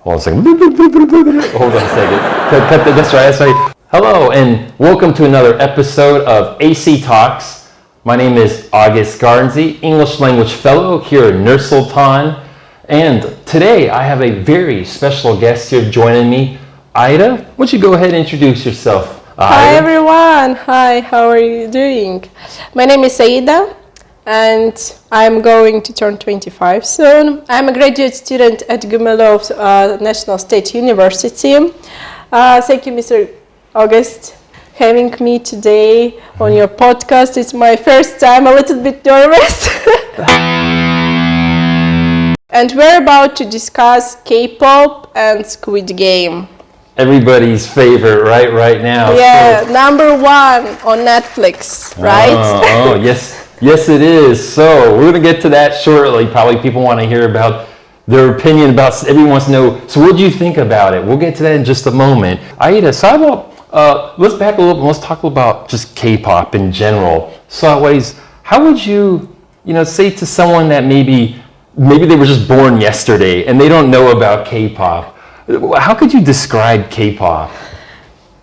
Hold on a second. Hold on a second. Cut that. That's right. Hello, and welcome to another episode of AC Talks. My name is August Garnsey, English Language Fellow here at Nur-Sultan. And today I have a very special guest here joining me. Ida, why don't you go ahead and introduce yourself? Hi everyone. Hi, how are you doing? My name is Aida and I'm going to turn 25 soon. I'm a graduate student at Gumelov National State University. Thank you, Mr. August, having me today on your podcast. It's my first time, a little bit nervous. And we're about to discuss K-pop and Squid Game. Everybody's favorite right now. Yeah, so, number one on Netflix, right? Oh, yes it is. So we're gonna get to that shortly. Probably people want to hear about their opinion about. Everyone wants to know. So what do you think about it? We'll get to that in just a moment. Aida, so let's back a little bit. Let's talk about just K-pop in general. So anyways, how would you say to someone that maybe they were just born yesterday and they don't know about K-pop? How could you describe K-pop?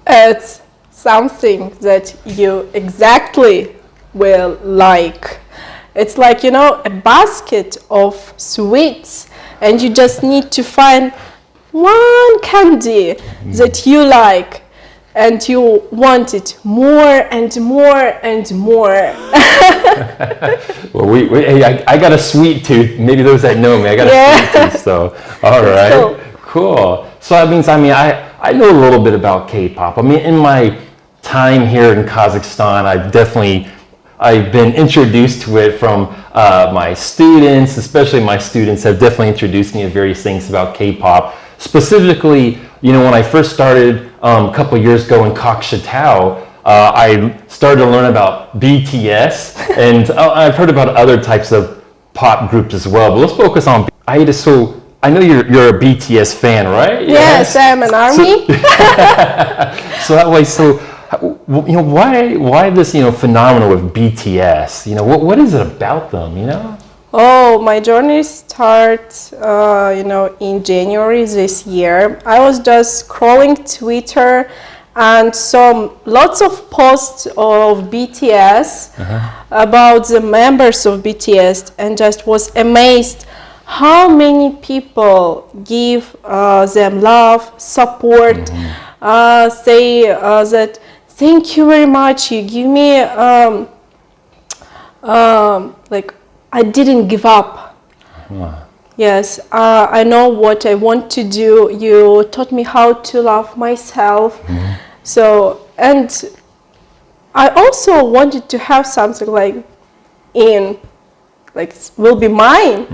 It's something that you exactly will like. It's like, a basket of sweets, and you just need to find one candy that you like, and you want it more and more and more. Well, I got a sweet tooth. Maybe those that know me, I got a sweet tooth. So, all right. Cool. So that means, I know a little bit about K-pop. In my time here in Kazakhstan, I've been introduced to it from my students, especially my students have definitely introduced me to various things about K-pop. Specifically, when I first started a couple years ago in Kokshetau, I started to learn about BTS, and I've heard about other types of pop groups as well. But let's focus on Aida. So I know you're a BTS fan, right? Yes, I'm an ARMY. So that way, why this phenomenon with BTS? What is it about them? Oh, my journey starts in January this year. I was just scrolling Twitter and saw lots of posts of BTS about the members of BTS, and just was amazed how many people give them love, support, say that thank you very much, you give me I didn't give up. Yes, I know what I want to do. You taught me how to love myself. So, and I also wanted to have something will be mine.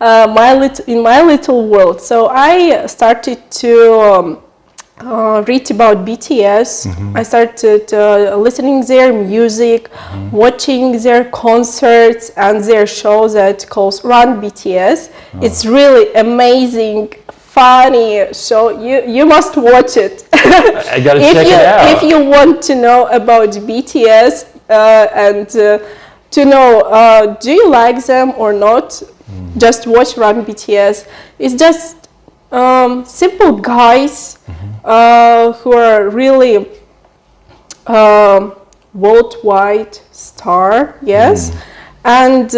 In my little world. So I started to read about BTS. I started listening their music, watching their concerts and their show that calls Run BTS. It's really amazing, funny show. You must watch it. I gotta check it out. If you want to know about BTS and to know do you like them or not, just watch Run BTS. It's just simple guys who are really worldwide star, yes. And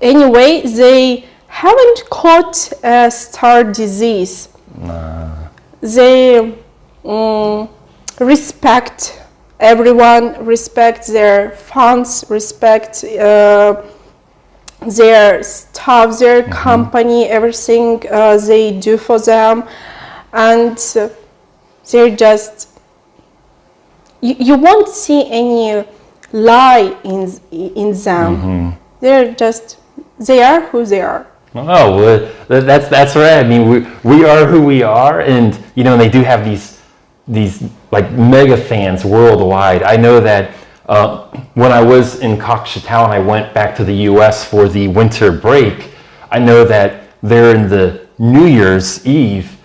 anyway, they haven't caught a star disease. They respect everyone, respect their fans, respect their staff, their company, everything they do for them, and they're just, you won't see any lie in them. They are who they are. Oh, well, that's right. We are who we are, and they do have these like mega fans worldwide. I know that when I was in Kokshetau and I went back to the U.S. for the winter break, I know that they're in the New Year's Eve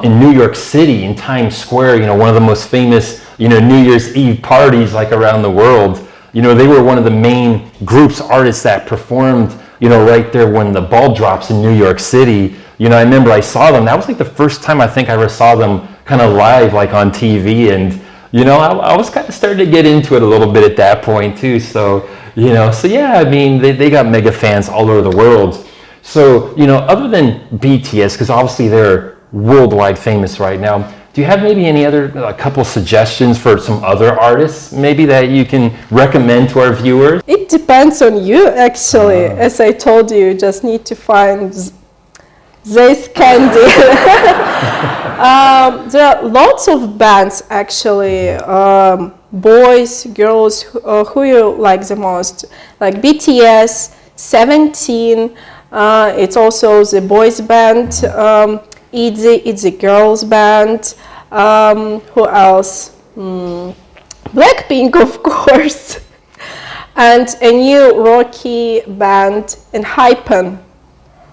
in New York City in Times Square. One of the most famous New Year's Eve parties like around the world. They were one of the main artists that performed right there when the ball drops in New York City. I remember I saw them. That was like the first time I think I ever saw them kind of live, like on TV. And, I was kind of starting to get into it a little bit at that point too. So, so yeah, I mean, they got mega fans all over the world. So, other than BTS, because obviously they're worldwide famous right now, do you have maybe any other, a couple suggestions for some other artists maybe that you can recommend to our viewers? It depends on you, actually. As I told you, you just need to find this candy. There are lots of bands, actually. Boys, girls, who you like the most? Like BTS, 17. It's also the boys band. It's a girls band. Who else? Blackpink, of course. And a new rocky band in Hypen.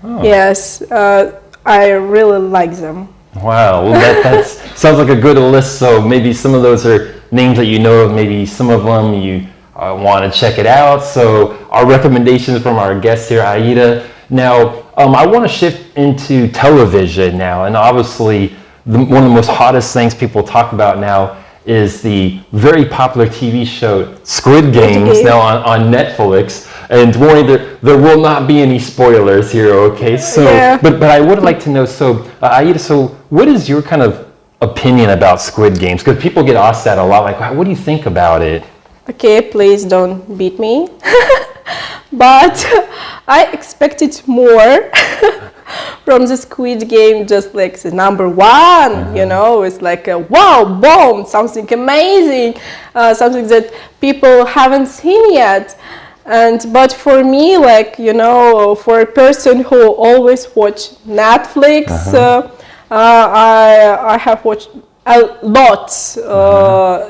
Oh. Yes, I really like them. Wow, well that sounds like a good list. So maybe some of those are names that you know of, maybe some of them you want to check it out. So our recommendations from our guest here, Aida. Now, I want to shift into television now, and obviously one of the most hottest things people talk about now is the very popular TV show Squid Games now on Netflix. And warning, there will not be any spoilers here, okay? So, yeah. But I would like to know, so Aida, so what is your kind of opinion about Squid Games? Because people get asked that a lot, like, what do you think about it? Okay, please don't beat me. But I expected more from the Squid Game, just like the number one, it's like a wow, boom, something amazing, something that people haven't seen yet. But for me, like, for a person who always watch Netflix, I have watched a lot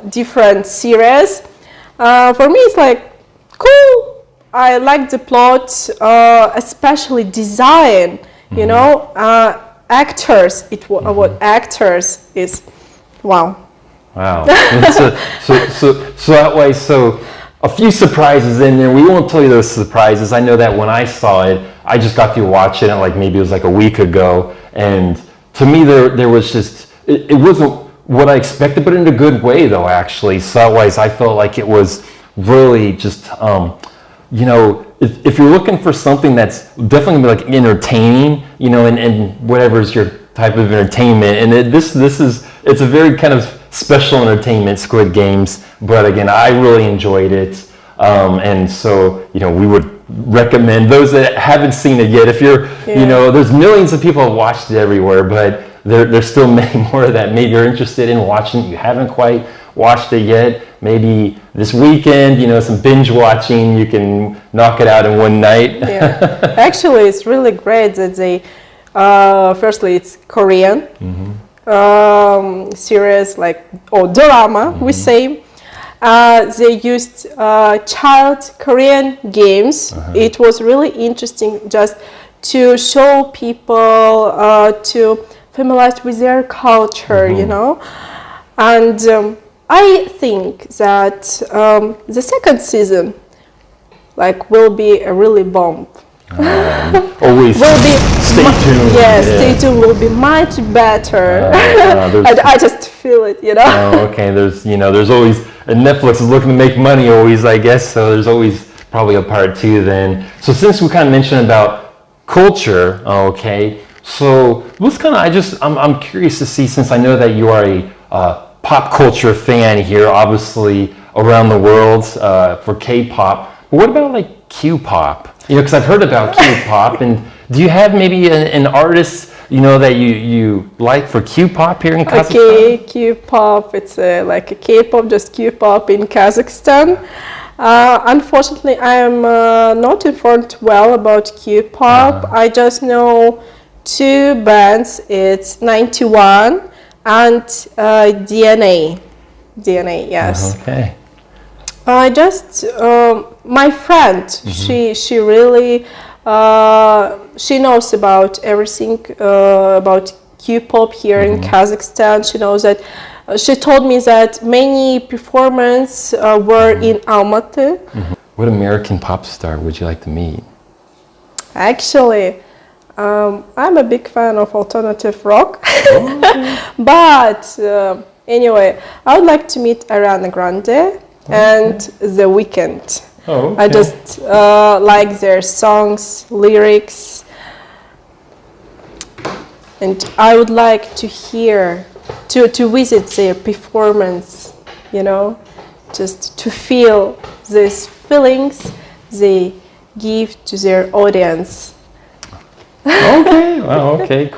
different series. For me, it's like, cool. I like the plot, especially design, actors, what actors is, wow. Wow. So that way, so a few surprises in there. We won't tell you those surprises. I know that when I saw it, I just got to watch it, like maybe it was like a week ago. And to me, there was just, it wasn't what I expected, but in a good way though, actually. So that way, I felt like it was really just, if you're looking for something that's definitely gonna be like entertaining, and whatever is your type of entertainment, and it's a very kind of special entertainment, Squid Games. But again, I really enjoyed it, and so we would recommend those that haven't seen it yet. If you're, there's millions of people who watched it everywhere, but there's still many more that maybe you're interested in watching. You haven't quite watched it yet. Maybe this weekend, some binge watching, you can knock it out in one night. Yeah, actually, it's really great that they, firstly, it's Korean series, or drama, we say. They used child Korean games. It was really interesting just to show people, to familiarize with their culture, and I think that the second season will be a really bomb. Always stay tuned. Stay tuned, will be much better. I just feel it, Oh, okay, there's always, and Netflix is looking to make money always, I guess, so there's always probably a part two then. So since we kind of mentioned about culture, okay, so let's kind of, I'm curious to see, since I know that you are a pop culture fan here, obviously around the world for K-pop. But what about Q-pop? Because I've heard about Q-pop, and do you have maybe an artist that you like for Q-pop here in Kazakhstan? Okay, Q-pop. It's like a K-pop, just Q-pop in Kazakhstan. Unfortunately, I am not informed well about Q-pop. I just know two bands. It's 91. And DNA, yes. Okay. My friend, she really, she knows about everything about Q-pop here in Kazakhstan. She knows that, she told me that many performances were in Almaty. What American pop star would you like to meet? Actually, I'm a big fan of alternative rock. Okay. But anyway, I would like to meet Ariana Grande and The Weeknd. Oh, okay. I just like their songs, lyrics, and I would like to hear, to visit their performance, you know, just to feel these feelings they give to their audience. Okay, well, okay.